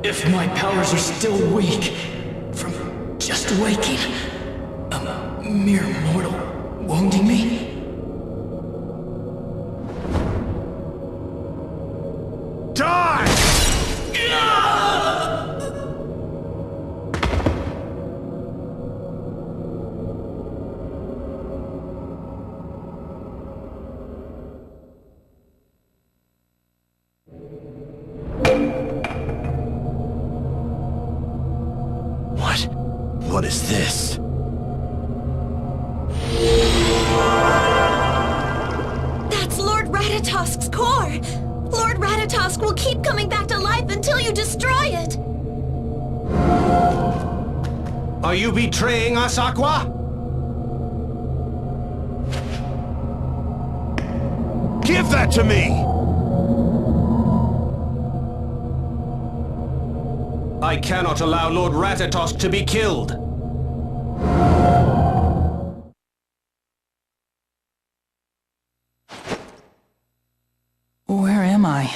If my powers are still weak from just waking, a mere mortal wounding me? Die! What is this? That's Lord Ratatosk's core! Lord Ratatosk will keep coming back to life until you destroy it! Are you betraying us, Aqua? Give that to me! I cannot allow Lord Ratatosk to be killed! Where am I?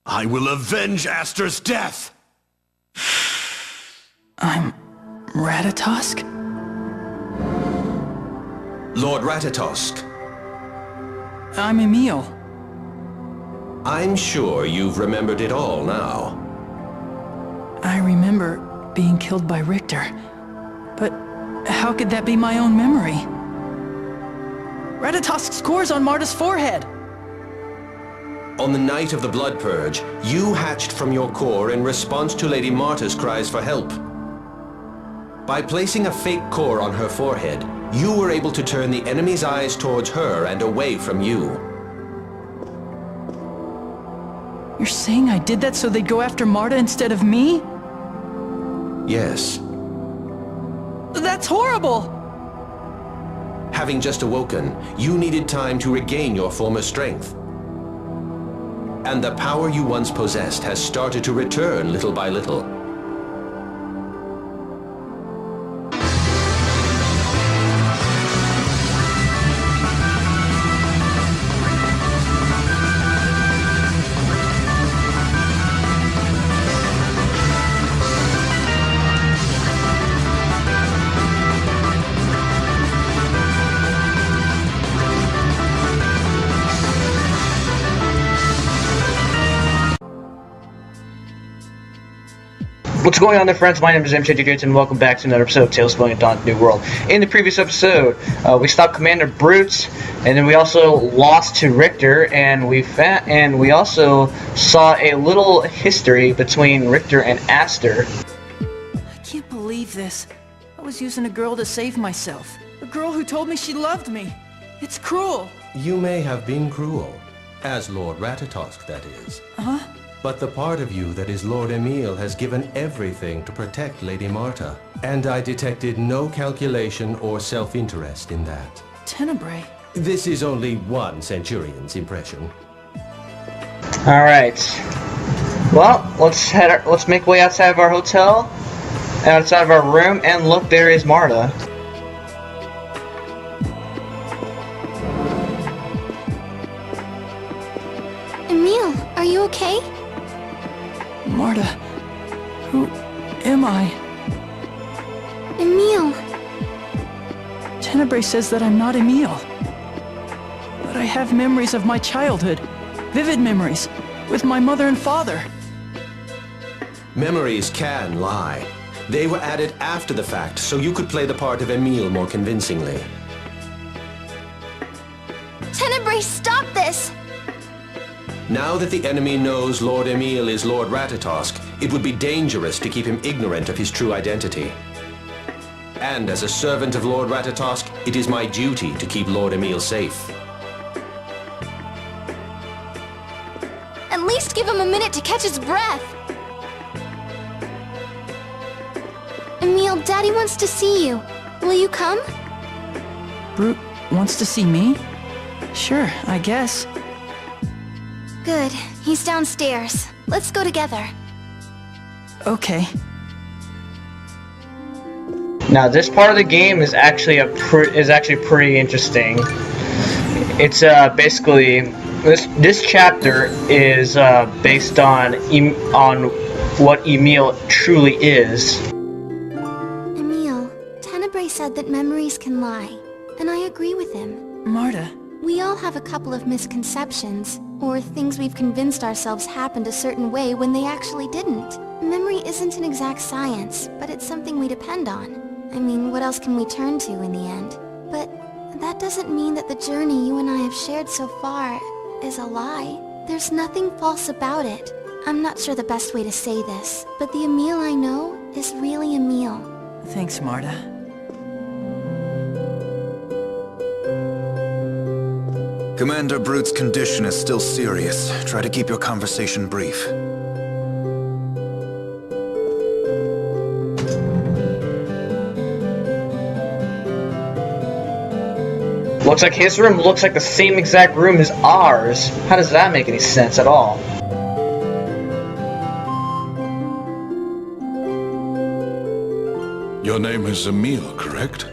I will avenge Aster's death! I'm Ratatosk? Lord Ratatosk, I'm Emil. I'm sure you've remembered it all now. I remember being killed by Richter, but how could that be my own memory? Ratatosk's core's on Marta's forehead! On the night of the Blood Purge, you hatched from your core in response to Lady Marta's cries for help. By placing a fake core on her forehead, you were able to turn the enemy's eyes towards her and away from you. You're saying I did that so they'd go after Marta instead of me? Yes. That's horrible! Having just awoken, you needed time to regain your former strength. And the power you once possessed has started to return little by little. What's going on there, friends? My name is MJ and welcome back to another episode of Tales of Symphonia Dawn New World. In the previous episode, we stopped Commander Brutes, and then we also lost to Richter, and we also saw a little history between Richter and Aster. I can't believe this. I was using a girl to save myself. A girl who told me she loved me. It's cruel. You may have been cruel, as Lord Ratatosk, that is. Huh? But the part of you that is Lord Emil has given everything to protect Lady Marta. And I detected no calculation or self-interest in that. Tenebrae. This is only one centurion's impression. Alright. Well, let's make way outside of our hotel, outside of our room, and look, there is Marta. Emil, are you okay? Marta, who am I? Emil. Tenebrae says that I'm not Emil. But I have memories of my childhood. Vivid memories. With my mother and father. Memories can lie. They were added after the fact, so you could play the part of Emil more convincingly. Tenebrae, stop this! Now that the enemy knows Lord Emil is Lord Ratatosk, it would be dangerous to keep him ignorant of his true identity. And as a servant of Lord Ratatosk, it is my duty to keep Lord Emil safe. At least give him a minute to catch his breath! Emil, Daddy wants to see you. Will you come? Brute wants to see me? Sure, I guess. Good. He's downstairs. Let's go together. Okay. Now, this part of the game is actually pretty interesting. It's basically this chapter is based on what Emil truly is. Emil, Tenebrae said that memories can lie, and I agree with him. Marta. We all have a couple of misconceptions, or things we've convinced ourselves happened a certain way when they actually didn't. Memory isn't an exact science, but it's something we depend on. I mean, what else can we turn to in the end? But that doesn't mean that the journey you and I have shared so far is a lie. There's nothing false about it. I'm not sure the best way to say this, but the Emil I know is really Emil. Thanks, Marta. Commander Brute's condition is still serious. Try to keep your conversation brief. Looks like his room looks like the same exact room as ours. How does that make any sense at all? Your name is Emil, correct?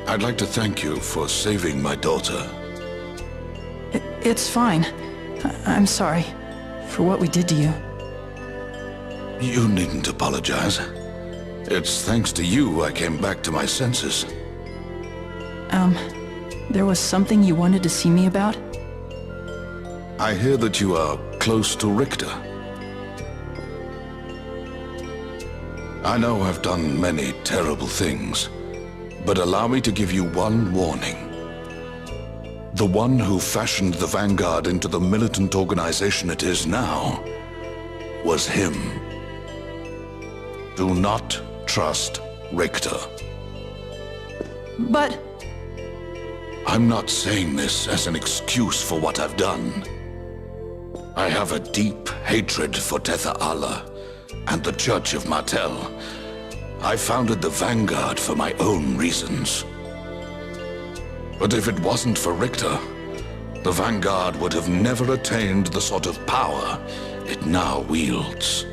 I'd like to thank you for saving my daughter. It's fine. I'm sorry for what we did to you. You needn't apologize. It's thanks to you I came back to my senses. There was something you wanted to see me about? I hear that you are close to Richter. I know I've done many terrible things, but allow me to give you one warning. The one who fashioned the Vanguard into the militant organization it is now was him. Do not trust Richter. But... I'm not saying this as an excuse for what I've done. I have a deep hatred for Tether Allah and the Church of Martel. I founded the Vanguard for my own reasons. But if it wasn't for Richter, the Vanguard would have never attained the sort of power it now wields.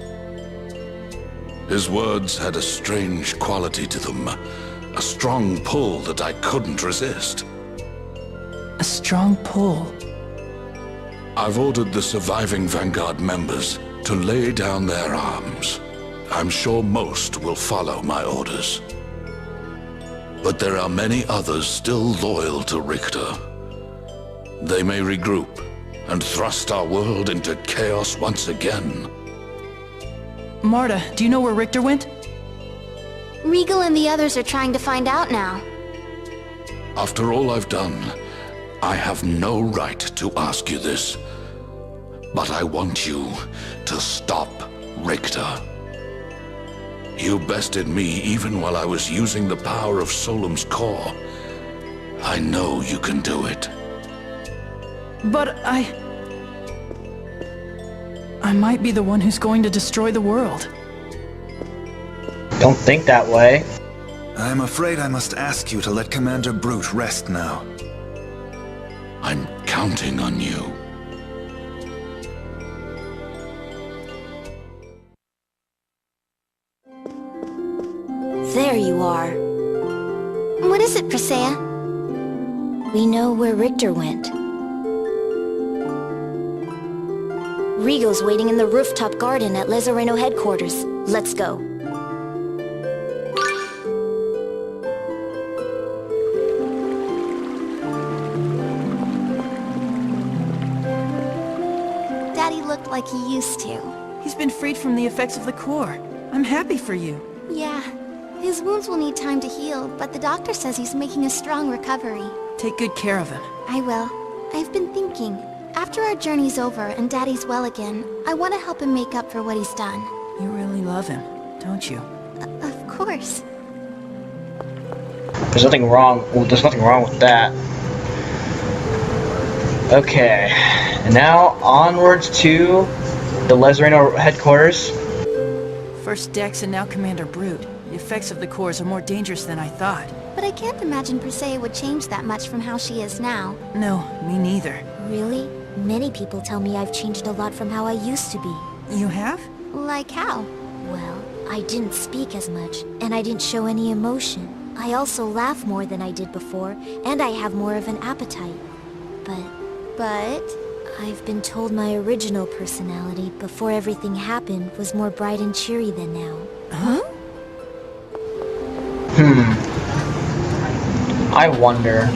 His words had a strange quality to them, a strong pull that I couldn't resist. a strong pull. I've ordered the surviving Vanguard members to lay down their arms. I'm sure most will follow my orders. But there are many others still loyal to Richter. They may regroup and thrust our world into chaos once again. Marta, do you know where Richter went? Regal and the others are trying to find out now. After all I've done, I have no right to ask you this. But I want you to stop Richter. You bested me even while I was using the power of Solemn's core. I know you can do it. But I might be the one who's going to destroy the world. Don't think that way. I'm afraid I must ask you to let Commander Brute rest now. I'm counting on you. There you are. What is it, Presea? We know where Richter went. Regal's waiting in the rooftop garden at Lezareno headquarters. Let's go. Daddy looked like he used to. He's been freed from the effects of the core. I'm happy for you. Yeah. His wounds will need time to heal, but the doctor says he's making a strong recovery. Take good care of him. I will. I've been thinking. After our journey's over and Daddy's well again, I want to help him make up for what he's done. You really love him, don't you? Of course. There's nothing wrong. Well, there's nothing wrong with that. Okay, and now onwards to the Lezareno headquarters. First Dex and now Commander Brute. The effects of the cores are more dangerous than I thought. But I can't imagine Presea would change that much from how she is now. No, me neither. Really? Many people tell me I've changed a lot from how I used to be. You have? Like how? Well, I didn't speak as much, and I didn't show any emotion. I also laugh more than I did before, and I have more of an appetite. But... I've been told my original personality, before everything happened, was more bright and cheery than now. Huh? I wonder.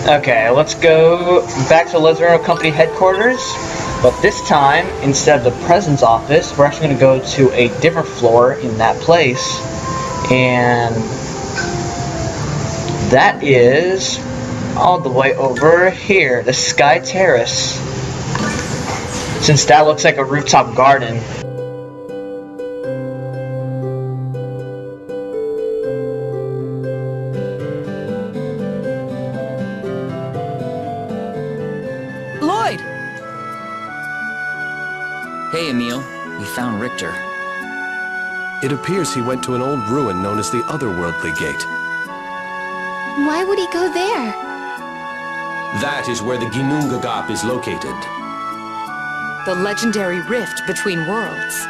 Okay, let's go back to Lazareno Company headquarters. But this time, instead of the president's office, we're actually going to go to a different floor in that place. And that is all the way over here, the Sky Terrace. Since that looks like a rooftop garden. Lloyd! Hey, Emil. We found Richter. It appears he went to an old ruin known as the Otherworldly Gate. Why would he go there? That is where the Ginnungagap is located. The legendary rift between worlds.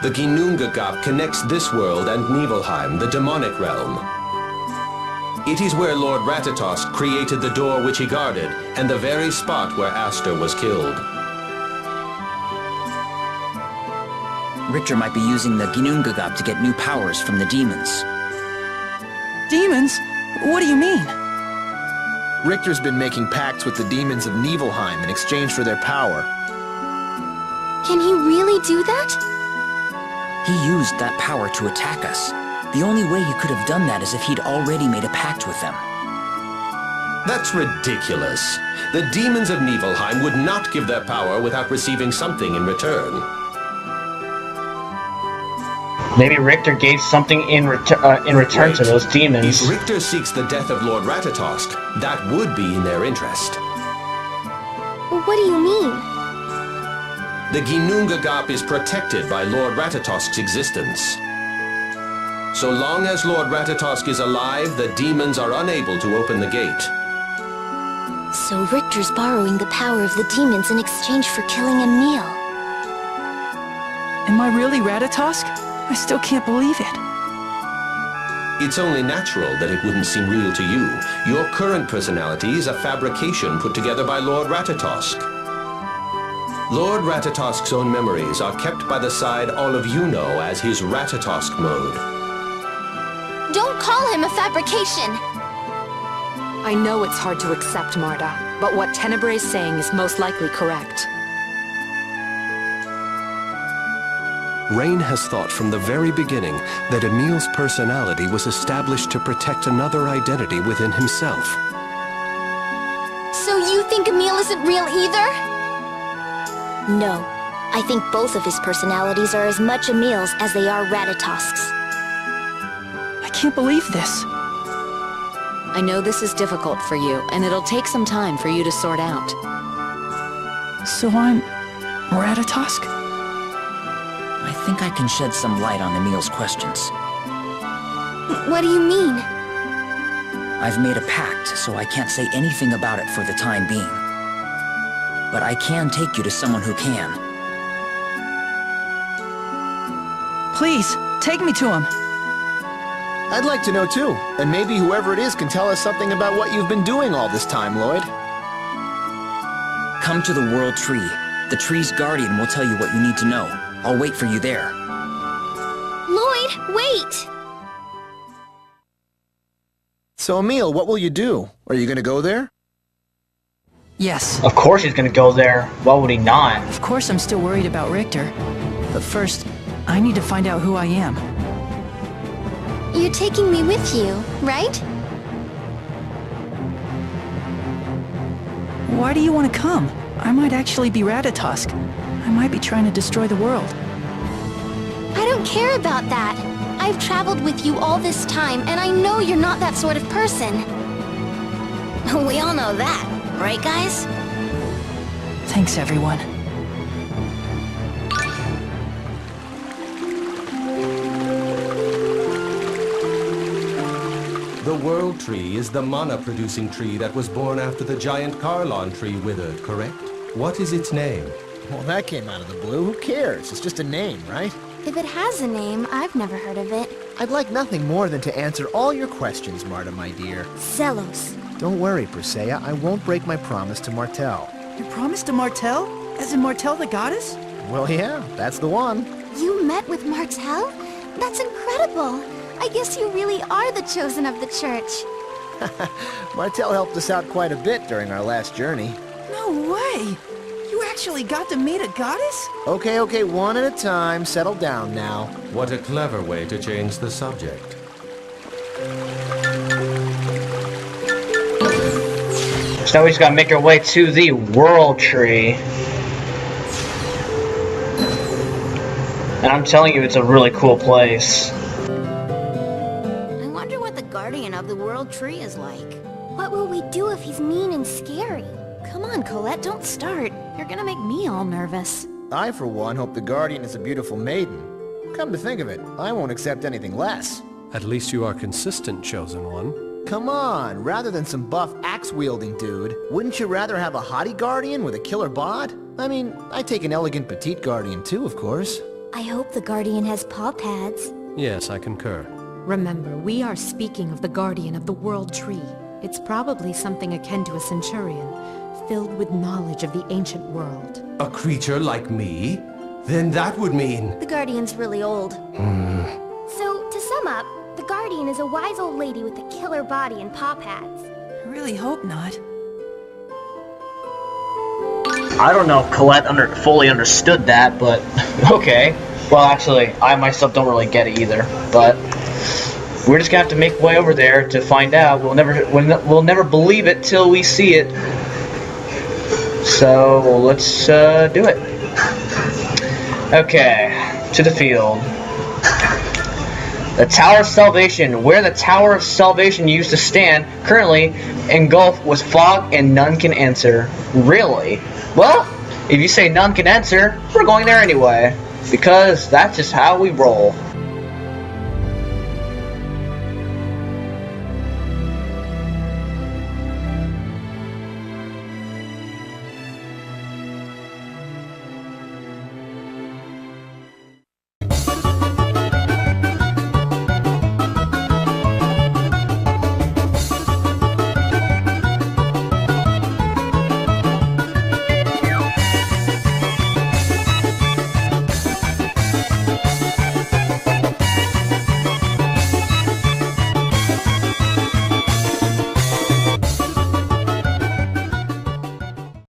The Ginnungagap connects this world and Nibelheim, the demonic realm. It is where Lord Ratatosk created the door which he guarded, and the very spot where Aster was killed. Richter might be using the Ginnungagap to get new powers from the demons. Demons? What do you mean? Richter's been making pacts with the demons of Nibelheim in exchange for their power. Can he really do that? He used that power to attack us. The only way he could have done that is if he'd already made a pact with them. That's ridiculous. The demons of Nibelheim would not give their power without receiving something in return. Maybe Richter gave something in return to those demons. If Richter seeks the death of Lord Ratatosk, that would be in their interest. What do you mean? The Ginnungagap is protected by Lord Ratatosk's existence. So long as Lord Ratatosk is alive, the demons are unable to open the gate. So Richter's borrowing the power of the demons in exchange for killing Emil. Am I really Ratatosk? I still can't believe it. It's only natural that it wouldn't seem real to you. Your current personality is a fabrication put together by Lord Ratatosk. Lord Ratatosk's own memories are kept by the side all of you know as his Ratatosk mode. Don't call him a fabrication! I know it's hard to accept, Marta, but what Tenebrae is saying is most likely correct. Rain has thought from the very beginning that Emil's personality was established to protect another identity within himself. So you think Emil isn't real either? No. I think both of his personalities are as much Emil's as they are Ratatosk's. I can't believe this. I know this is difficult for you, and it'll take some time for you to sort out. So I'm Ratatosk? I think I can shed some light on Emil's questions. What do you mean? I've made a pact, so I can't say anything about it for the time being. But I can take you to someone who can. Please, take me to him. I'd like to know too, and maybe whoever it is can tell us something about what you've been doing all this time, Lloyd. Come to the World Tree. The tree's guardian will tell you what you need to know. I'll wait for you there. Lloyd, wait! So Emil, what will you do? Are you gonna go there? Yes. Of course he's gonna go there. Why would he not? Of course I'm still worried about Richter. But first, I need to find out who I am. You're taking me with you, right? Why do you want to come? I might actually be Ratatosk. I might be trying to destroy the world. I don't care about that. I've traveled with you all this time, and I know you're not that sort of person. We all know that, right guys? Thanks, everyone. The World Tree is the mana-producing tree that was born after the giant Carlon tree withered, correct? What is its name? Well, that came out of the blue. Who cares? It's just a name, right? If it has a name, I've never heard of it. I'd like nothing more than to answer all your questions, Marta, my dear. Zelos. Don't worry, Persea. I won't break my promise to Martel. Your promise to Martel? As in Martel the goddess? Well, yeah, that's the one. You met with Martel? That's incredible. I guess you really are the chosen of the church. Martel helped us out quite a bit during our last journey. No way! You actually got to meet a goddess? Okay, one at a time. Settle down now. What a clever way to change the subject. So now we just gotta make our way to the World Tree. And I'm telling you, it's a really cool place. I wonder what the Guardian of the World Tree is like. What will we do if he's mean and scary? Come on, Colette, don't start. You're gonna make me all nervous. I, for one, hope the Guardian is a beautiful maiden. Come to think of it, I won't accept anything less. At least you are consistent, Chosen One. Come on, rather than some buff axe-wielding dude, wouldn't you rather have a haughty Guardian with a killer bod? I mean, I'd take an elegant petite Guardian too, of course. I hope the Guardian has paw pads. Yes, I concur. Remember, we are speaking of the Guardian of the World Tree. It's probably something akin to a centurion, filled with knowledge of the ancient world. A creature like me? Then that would mean... The Guardian's really old. So, to sum up, the Guardian is a wise old lady with a killer body and paw pads. I really hope not. I don't know if Colette fully understood that, but okay. Well, actually, I myself don't really get it either. But we're just gonna have to make way over there to find out. We'll never believe it till we see it. So let's do it. Okay, to the field. The Tower of Salvation, where the Tower of Salvation used to stand, currently engulfed with fog and none can answer. Really? Well, if you say none can answer, we're going there anyway, because that's just how we roll.